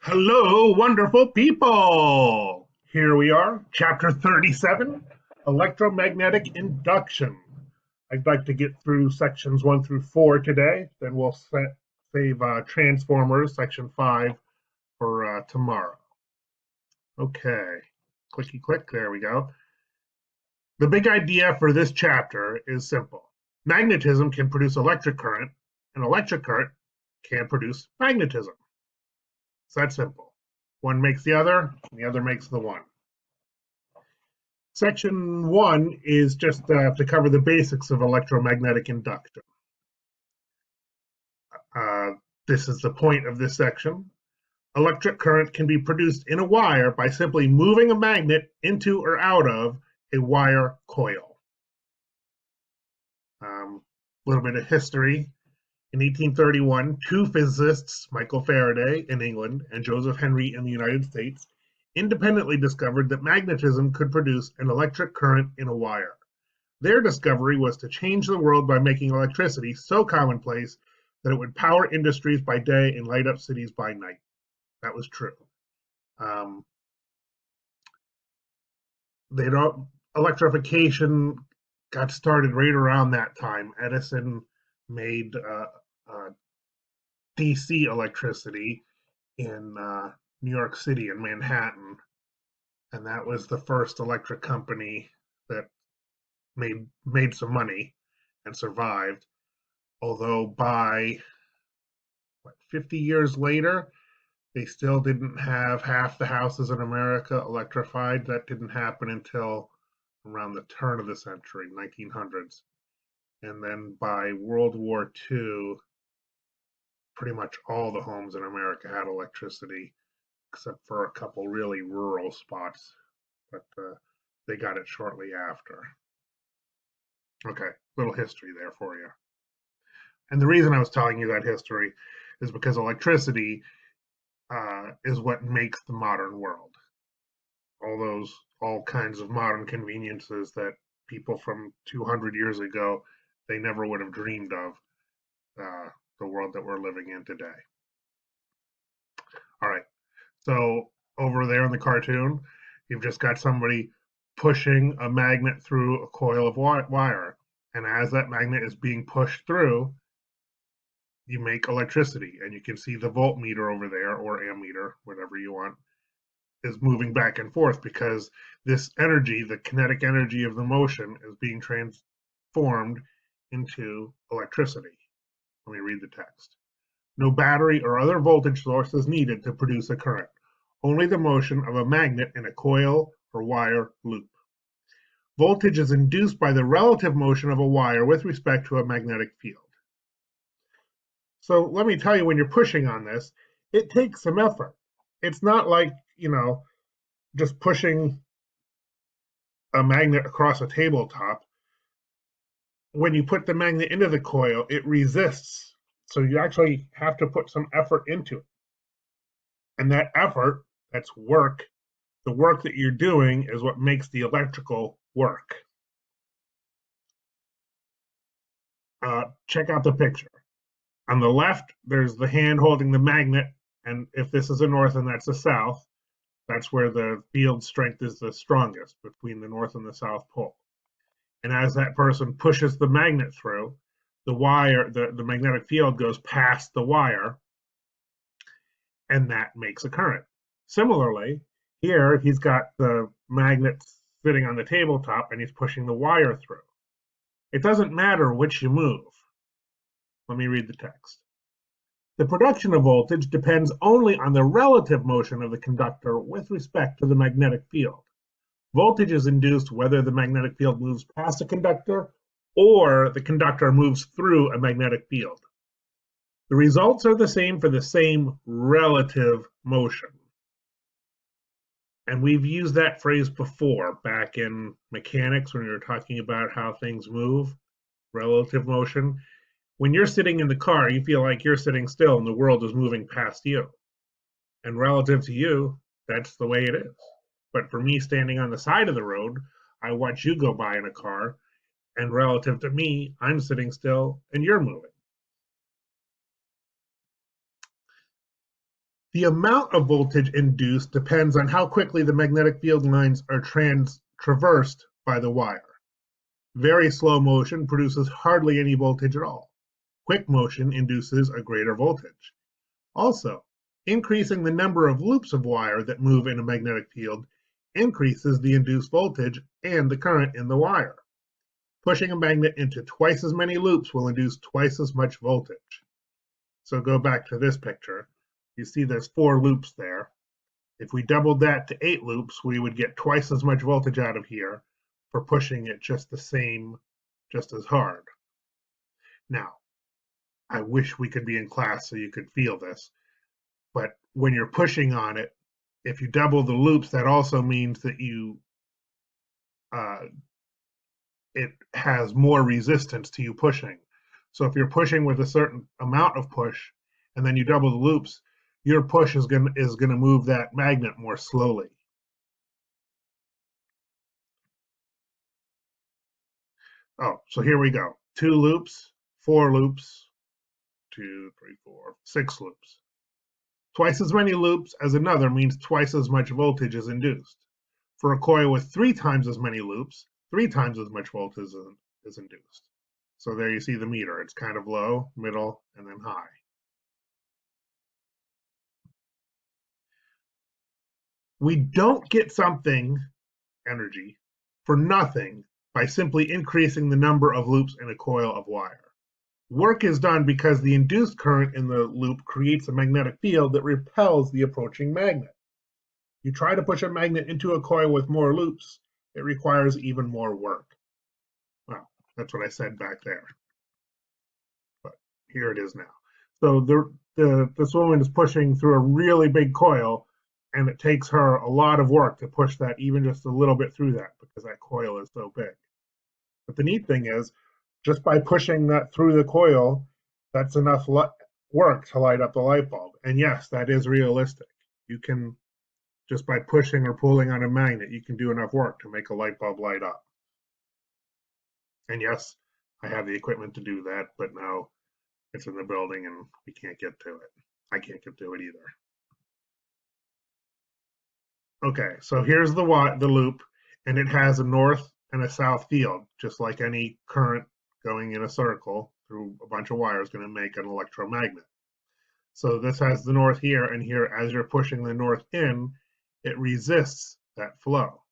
Hello, wonderful people! Here we are, chapter 37, Electromagnetic Induction. I'd like to get through sections 1 through 4 today, then we'll save Transformers, section 5, for tomorrow. Okay, clicky click, there we go. The big idea for this chapter is simple. Magnetism can produce electric current, and electric current can produce magnetism. It's that simple. One makes the other, and the other makes the one. Section 1 is just to cover the basics of electromagnetic induction. Uh, this is the point of this section. Electric current can be produced in a wire by simply moving a magnet into or out of a wire coil. A little bit of history. In 1831, two physicists, Michael Faraday in England and Joseph Henry in the United States, independently discovered that magnetism could produce an electric current in a wire. Their discovery was to change the world by making electricity so commonplace that it would power industries by day and light up cities by night. That was true. Um, they don't Electrification got started right around that time. Edison made DC electricity in New York City in Manhattan, and that was the first electric company that made some money and survived. Although by 50 years later, they still didn't have half the houses in America electrified. That didn't happen until around the turn of the century, 1900s. And then by World War II, pretty much all the homes in America had electricity, except for a couple really rural spots. But they got it shortly after. Okay, little history there for you. And the reason I was telling you that history is because electricity is what makes the modern world. All kinds of modern conveniences that people from 200 years ago they never would have dreamed of. The world that we're living in today. All right, so over there in the cartoon, you've just got somebody pushing a magnet through a coil of wire, and as that magnet is being pushed through, you make electricity, and you can see the voltmeter over there, or ammeter, whatever you want, is moving back and forth because this energy, the kinetic energy of the motion, is being transformed into electricity. Let me read the text. No battery or other voltage source is needed to produce a current, only the motion of a magnet in a coil or wire loop. Voltage is induced by the relative motion of a wire with respect to a magnetic field. So let me tell you, when you're pushing on this, it takes some effort. It's not like, just pushing a magnet across a tabletop. When you put the magnet into the coil, it resists. So you actually have to put some effort into it. And that effort, that's work, the work that you're doing is what makes the electrical work. Check out the picture. On the left, there's the hand holding the magnet, and if this is the north and that's the south, that's where the field strength is the strongest, between the north and the south pole. And as that person pushes the magnet through, the wire, the magnetic field goes past the wire, and that makes a current. Similarly, here he's got the magnet sitting on the tabletop and he's pushing the wire through. It doesn't matter which you move. Let me read the text. The production of voltage depends only on the relative motion of the conductor with respect to the magnetic field. Voltage is induced whether the magnetic field moves past a conductor or the conductor moves through a magnetic field. The results are the same for the same relative motion. And we've used that phrase before, back in mechanics when we were talking about how things move, relative motion. When you're sitting in the car, you feel like you're sitting still and the world is moving past you. And relative to you, that's the way it is. But for me standing on the side of the road, I watch you go by in a car, and relative to me, I'm sitting still and you're moving. The amount of voltage induced depends on how quickly the magnetic field lines are traversed by the wire. Very slow motion produces hardly any voltage at all. Quick motion induces a greater voltage. Also, increasing the number of loops of wire that move in a magnetic field increases the induced voltage and the current in the wire. Pushing a magnet into twice as many loops will induce twice as much voltage. So go back to this picture. You see there's 4 loops there. If we doubled that to 8 loops, we would get twice as much voltage out of here for pushing it just as hard. Now, I wish we could be in class so you could feel this, but when you're pushing on it, if you double the loops, that also means that it has more resistance to you pushing. So if you're pushing with a certain amount of push, and then you double the loops, your push is going to move that magnet more slowly. Oh, so here we go. 2 loops, 4 loops, 2, 3, 4, 6 loops. Twice as many loops as another means twice as much voltage is induced. For a coil with 3 times as many loops, 3 times as much voltage is induced. So there you see the meter. It's kind of low, middle, and then high. We don't get something, energy, for nothing by simply increasing the number of loops in a coil of wire. Work is done because the induced current in the loop creates a magnetic field that repels the approaching magnet. You try to push a magnet into a coil with more loops, it requires even more work. Well, that's what I said back there. But here it is now. So this woman is pushing through a really big coil, and it takes her a lot of work to push that even just a little bit through that because that coil is so big. But the neat thing is, just by pushing that through the coil, that's enough work to light up the light bulb. And yes, that is realistic. You can, just by pushing or pulling on a magnet, you can do enough work to make a light bulb light up. And yes, I have the equipment to do that, but now it's in the building and we can't get to it. I can't get to it either. Okay, so here's the loop, and it has a north and a south field, just like any current going in a circle through a bunch of wires is going to make an electromagnet. So this has the north here, and here, as you're pushing the north in, it resists that flow.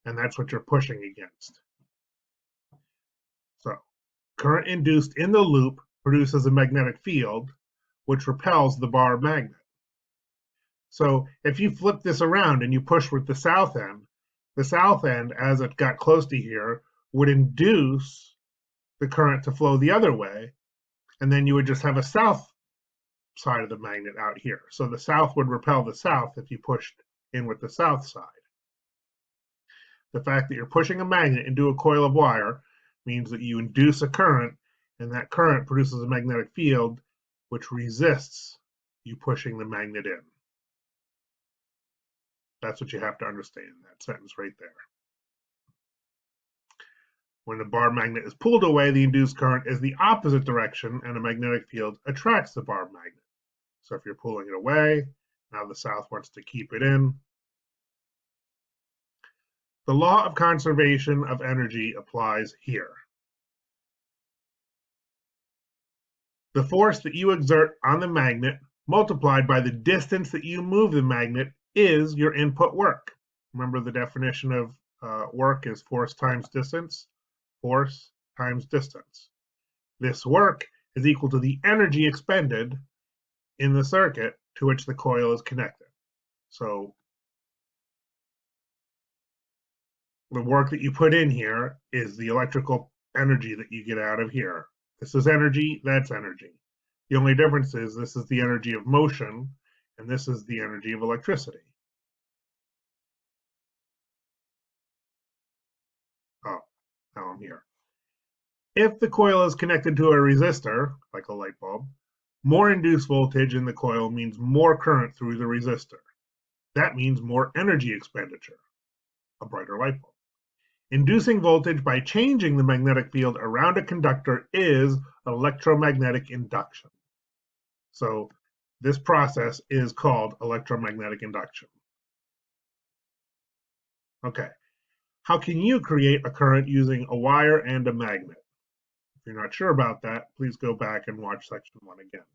And that's what you're pushing against. So current induced in the loop produces a magnetic field, which repels the bar magnet. So if you flip this around and you push with the south end, as it got close to here, would induce the current to flow the other way, and then you would just have a south side of the magnet out here. So the south would repel the south if you pushed in with the south side. The fact that you're pushing a magnet into a coil of wire means that you induce a current, and that current produces a magnetic field which resists you pushing the magnet in. That's what you have to understand in that sentence right there. When the bar magnet is pulled away, the induced current is the opposite direction, and a magnetic field attracts the bar magnet. So if you're pulling it away, now the south wants to keep it in. The law of conservation of energy applies here. The force that you exert on the magnet multiplied by the distance that you move the magnet is your input work. Remember the definition of work is force times distance. Force times distance. This work is equal to the energy expended in the circuit to which the coil is connected. So the work that you put in here is the electrical energy that you get out of here. This is energy, that's energy. The only difference is this is the energy of motion, and this is the energy of electricity. Oh, now I'm here. If the coil is connected to a resistor, like a light bulb, more induced voltage in the coil means more current through the resistor. That means more energy expenditure, a brighter light bulb. Inducing voltage by changing the magnetic field around a conductor is electromagnetic induction. So This process is called electromagnetic induction. Okay, how can you create a current using a wire and a magnet? If you're not sure about that, please go back and watch section 1 again.